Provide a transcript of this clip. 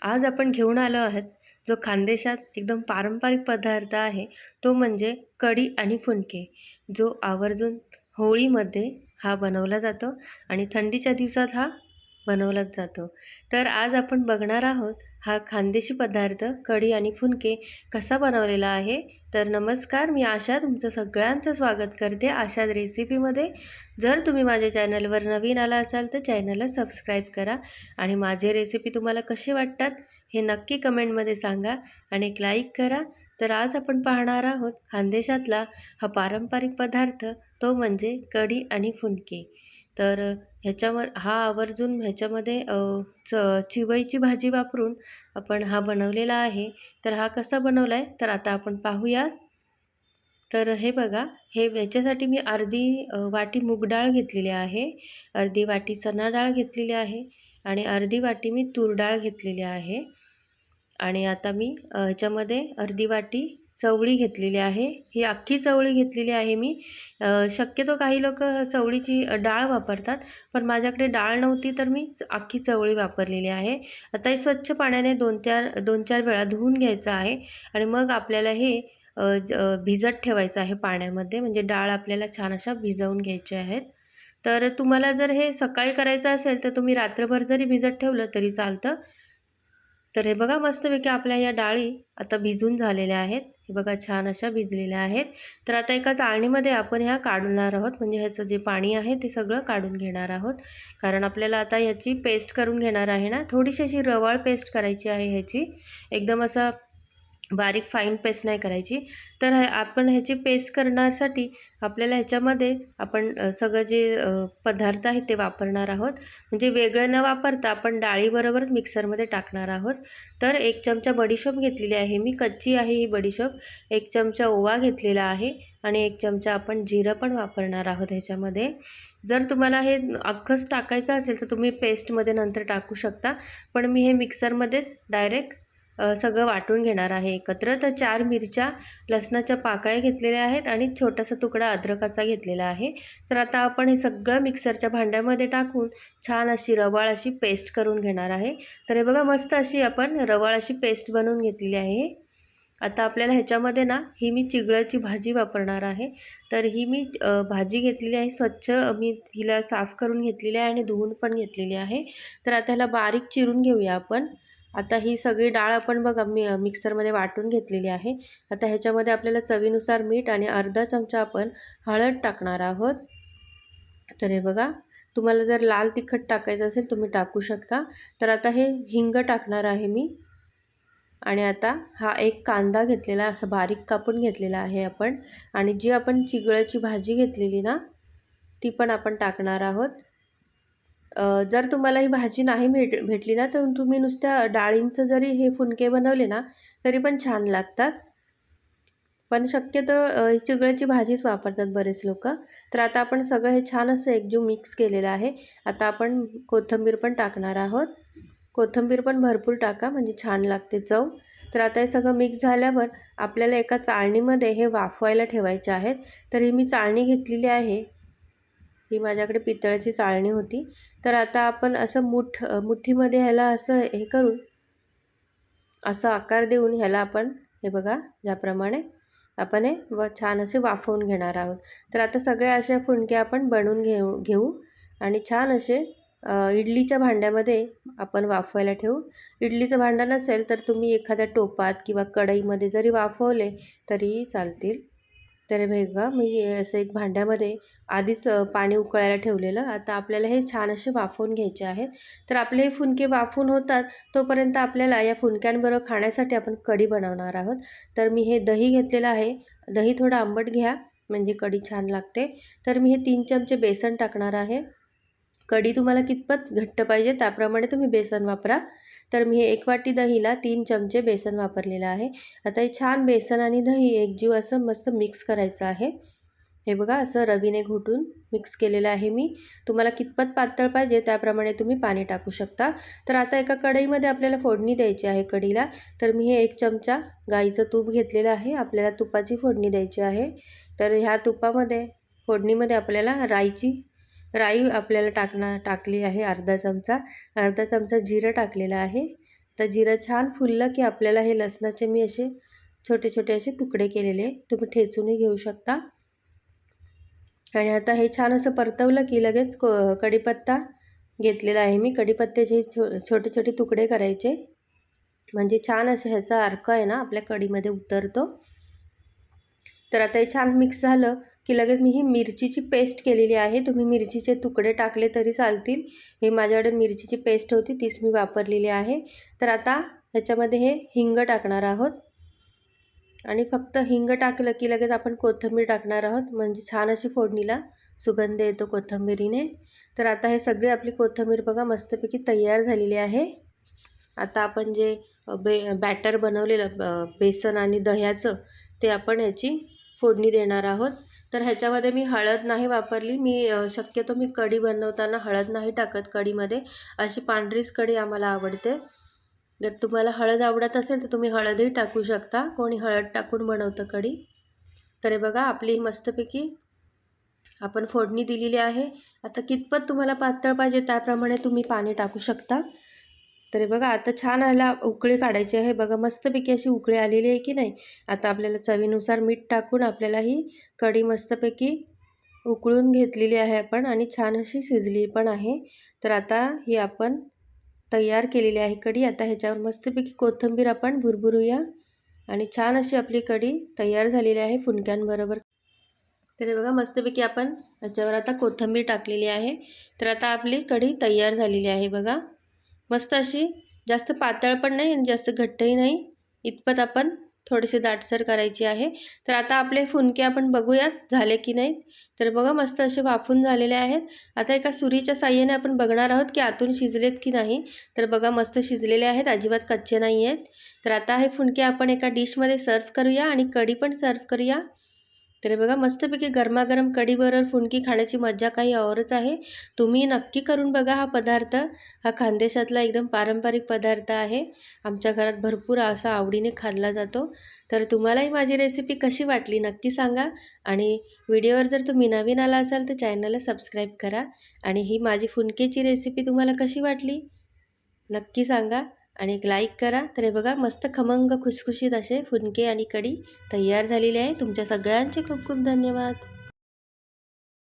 आज आपण घेऊन आलो आहोत जो खानदेशात एकदम पारंपरिक पदार्थ आहे तो म्हणजे कढी आणि फुनके, जो आवर्जून होळीमध्ये हा बनवला जातो आणि थंडीच्या दिवसात हा बनवलाच जातो. तर आज आपण बघणार आहोत हा खानदेशी पदार्थ कढी आणि फुनके कसा बनवलेला आहे. तर नमस्कार, मी आशा तुमचं सगळ्यांचं स्वागत करते आशाच रेसिपीमध्ये. जर तुम्ही माझ्या चॅनलवर नवीन आला असाल तर चॅनलला सबस्क्राईब करा आणि माझे रेसिपी तुम्हाला कसे वाटतात हे नक्की कमेंटमध्ये सांगा आणि एक लाईक करा. तर आज आपण पाहणार आहोत खानदेशातला हा पारंपरिक पदार्थ, तो म्हणजे कढी आणि फुनके. तर हा आवर्जून ह्याच्यामध्ये चिवईची भाजी वापरून आपण हा बनवलेला आहे. तर हा कसा बनवला आहे तर आता आपण पाहूया. तर हे बघा, ह्याच्यासाठी मी अर्धी वाटी मूग डाळ घेतलेली आहे, अर्धी वाटी चणा डाळ घेतलेली आहे आणि अर्धी वाटी मी तूर डाळ घेतलेली आहे. आणि आता मी ह्याच्यामध्ये अर्धी वाटी चवळी घेतलेली आहे. ही अख्खी चवळी घेतलेली आहे मी. शक्यतो काही लोक चवळीची डाळ वापरतात, पण माझ्याकडे डाळ नव्हती तर मी अख्खी चवळी वापरलेली आहे. आता हे स्वच्छ पाण्याने 2-4 वेळा धुवून घ्यायचं आहे आणि मग आपल्याला हे भिजत ठेवायचं आहे पाण्यामध्ये. म्हणजे डाळ आपल्याला छान अशा भिजवून घ्यायच्या आहेत. तर तुम्हाला जर हे सकाळी करायचं असेल तर तुम्ही रात्रभर जरी भिजत ठेवलं तरी चालतं. तर हे बघा, मस्तपैकी आपल्या या डाळी आता भिजून झालेल्या आहेत. हे बघा, छान अशा भिजलेल्या आहेत. तर आता एका चाळणीमध्ये आपण ह्या काढणार आहोत, म्हणजे ह्याचं जे पाणी आहे ते सगळं काढून घेणार आहोत. कारण आपल्याला आता ह्याची पेस्ट करून घेणार आहे ना, थोडीशी अशी रवाळ पेस्ट करायची आहे ह्याची. एकदम असा बारीक फाईन पेस्ट नाही करायची. तर आपण ह्याची पेस्ट करण्यासाठी आपल्याला ह्याच्यामध्ये आपण सगळं जे पदार्थ आहेत ते वापरणार आहोत. म्हणजे वेगळं न वापरता आपण डाळीबरोबरच मिक्सरमध्ये टाकणार आहोत. तर 1 चमचा बडीशोप घेतलेली आहे मी, कच्ची आहे ही बडीशोप. 1 चमचा ओवा घेतलेला आहे आणि 1 चमचा आपण जिरं पण वापरणार आहोत ह्याच्यामध्ये. जर तुम्हाला हे अख्खंच टाकायचं असेल तर तुम्ही पेस्टमध्ये नंतर टाकू शकता, पण मी हे मिक्सरमध्येच डायरेक्ट सगळं वाटून घेणार आहे एकत्र. तर 4 मिरच्या लसणाच्या पाकळ्या घेतलेल्या आहेत आणि छोटासा तुकडा अद्रकाचा घेतलेला आहे. तर आता आपण हे सगळं मिक्सरच्या भांड्यामध्ये टाकून छान अशी रवाळ अशी पेस्ट करून घेणार आहे. तर हे बघा, मस्त अशी आपण रवाळ अशी पेस्ट बनवून घेतलेली आहे. आता आपल्याला ह्याच्यामध्ये ना ही मी चिगळाची भाजी वापरणार आहे. तर ही मी भाजी घेतलेली आहे, स्वच्छ मी हिला साफ करून घेतलेली आहे आणि धुवून पण घेतलेली आहे. तर आता ह्याला बारीक चिरून घेऊया आपण. आता ही सगळी डाळ आपण बघा मिक्सरमध्ये वाटून घेतलेली आहे. आता ह्याच्यामध्ये आपल्याला चवीनुसार मीठ आणि अर्धा चमचा आपण हळद टाकणार आहोत. तर हे बघा, तुम्हाला जर लाल तिखट टाकायचं असेल तुम्ही टाकू शकता. तर आता हे हिंग टाकणार आहे मी. आणि आता हा एक कांदा घेतलेला, असं बारीक कापून घेतलेला आहे आपण. आणि जी आपण चिगळाची भाजी घेतलेली ना ती पण आपण टाकणार आहोत. जर तुम्हाला ही भाजी नाही भेटली ना तर तुम्ही नुसत्या डाळींचं जरी हे फुनके बनवले ना तरी पण छान लागतात. पण शक्यतो चिगळाची भाजीच वापरतात बरेच लोक. तर आता आपण सगळं हे छान असं एकजीव मिक्स केलेलं आहे. आता आपण कोथिंबीर पण टाकणार आहोत. कोथिंबीर पण भरपूर टाका, म्हणजे छान लागते चव. तर आता हे सगळं मिक्स झाल्यावर आपल्याला एका चाळणीमध्ये हे वाफवायला ठेवायचे आहेत. तर ही मी चाळणी घेतलेली आहे, ही माझ्याकडे पितळेची चाळणी होती. तर आता आपण असं मुठीमध्ये ह्याला असं हे करून असा आकार देऊन ह्याला आपण हे बघा याप्रमाणे आपण हे छान असे वाफवून घेणार आहोत. तर आता सगळे अशा फुनके आपण बनवून घेऊ आणि छान असे इडलीच्या भांड्यामध्ये आपण वाफवायला ठेवू. इडलीचं भांडं नसेल तर तुम्ही एखाद्या टोपात किंवा कढईमध्ये जरी वाफवले तरीही चालतील. तर बघा, मी असं एक भांड्यामध्ये आधीच पाणी उकळायला ठेवलेलं. आता आपल्याला हे छान असे वाफवून घ्यायचे आहेत. तर आपले हे फुनके वाफवून होतात तोपर्यंत आपल्याला या फुनक्यांबरोबर खाण्यासाठी आपण कढी बनवणार आहोत. तर मी हे दही घेतलेलं आहे. दही थोडं आंबट घ्या म्हणजे कढी छान लागते. तर मी हे 3 चमचे बेसन टाकणार आहे. कढी तुम्हाला कितपत घट्ट पाहिजे त्याप्रमाणे तुम्ही बेसन वापरा. तर मी 1 वाटी दहीला 3 चमचे बेसन वापरलेलं आहे. आता हे छान बेसन आणि दही एकजीव असं मस्त मिक्स करायचं आहे. हे बघा, असं रवीने घोटून मिक्स केलेलं आहे मी. तुम्हाला कितपत पातळ पाहिजे त्याप्रमाणे तुम्ही पाणी टाकू शकता. तर आता एका कढईमध्ये आपल्याला फोडणी द्यायची आहे कढीला. तर मी हे 1 चमचा गाईचं तूप घेतलेलं आहे. आपल्याला तुपाची फोडणी द्यायची आहे. तर ह्या तुपामध्ये फोडणीमध्ये आपल्याला राई आपल्याला टाकली आहे अर्धा चमचा जिरं टाकलेलं आहे. तर जिरं छान फुललं की आपल्याला हे लसणाचे मी असे छोटे छोटे असे तुकडे केलेले तुम्ही ठेचूनही घेऊ शकता। आणि आता हे छान असं परतवलं की लगेच कढीपत्ता घेतलेला आहे मी। कढीपत्त्याचे छोटे छोटे तुकडे करायचे, म्हणजे छान असं ह्याचा अर्क आहे ना आपल्या कढीमध्ये उतरतो। तर आता हे छान मिक्स झालं की लगेच मी ही मिरचीची पेस्ट केलेली आहे। तुम्ही मिरचीचे तुकडे टाकले तरी चालतील। हे माझ्याकडे मिरचीची पेस्ट होती तीच मी वापरलेली आहे। तर आता ह्याच्यामध्ये हे हिंग टाकणार आहोत आणि फक्त हिंग टाकलं की लगेच आपण कोथिंबीर टाकणार आहोत, म्हणजे छान अशी फोडणीला सुगंध येतो कोथिंबीरीने। तर आता हे सगळे आपली कोथिंबीर बघा मस्तपैकी तयार झालेली आहे। आता आपण जे बॅटर बनवलेलं बेसन आणि दह्याचं ते आपण ह्याची फोडणी देणार आहोत। तर ह्याच्यामध्ये मी हळद नाही वापरली। मी शक्यतो मी कढी बनवताना हळद नाही टाकत कढीमध्ये, अशी पांढरीच कढी आम्हाला आवडते। जर तुम्हाला हळद आवडत असेल तर तुम्ही हळदही टाकू शकता, कोणी हळद टाकून बनवतं कढी। तर हे बघा आपली मस्तपैकी आपण फोडणी दिलेली आहे। आता कितपत तुम्हाला पातळ पाहिजे त्याप्रमाणे तुम्ही पाणी टाकू शकता। तर हे बघा आता छान ह्याला उकळी काढायची आहे। बघा मस्तपैकी अशी उकळी आलेली आहे की नाही। आता आपल्याला चवीनुसार मीठ टाकून आपल्याला ही कढी मस्तपैकी उकळून घेतलेली आहे आपण आणि छान अशी शिजली पण आहे। तर आता ही आपण तयार केलेली आहे कढी। आता ह्याच्यावर मस्तपैकी कोथिंबीर आपण भुरभुरूया आणि छान अशी आपली कढी तयार झालेली आहे फुनक्यांबरोबर। तर हे बघा मस्तपैकी आपण ह्याच्यावर आता कोथिंबीर टाकलेली आहे। तर आता आपली कढी तयार झालेली आहे बघा, मस्त अशी, जास्त पातळ पण नाही आणि जास्त घट्टही नाही, इतपत आपण थोडीशी दाटसर करायची आहे। तर आता आपले फुनके आपण बघूयात झाले की नाही। तर बघा मस्त असे वाफून झालेले आहेत। आता एका सुरीच्या साहाय्याने आपण बघणार आहोत की आतून शिजलेत की नाही। तर बघा मस्त शिजलेले आहेत, अजिबात कच्चे नाही आहेत। तर आता हे फुनके आपण एका डिशमध्ये सर्व करूया आणि कढी पण सर्व करूया। तर बघा मस्तपैकी गरमागरम कढीबरोबर फुनकी खाण्याची मजा काही औरच आहे। तुम्ही नक्की करून बघा हा पदार्थ। हा खानदेशातला एकदम पारंपरिक पदार्थ आहे, आमच्या घरात भरपूर असा आवडीने खाल्ला जातो। तर तुम्हालाही माझी रेसिपी कशी वाटली नक्की सांगा आणि व्हिडिओवर जर तुम्ही नवीन आला असाल तर चॅनलला सबस्क्राईब करा। आणि ही माझी फुनकेची रेसिपी तुम्हाला कशी वाटली नक्की सांगा आणि एक लाईक करा। तर हे बघा मस्त खमंग खुसखुशीत असे फुनके आणि कढी तयार झालेली आहे। तुमच्या सगळ्यांचे खूप खूप धन्यवाद।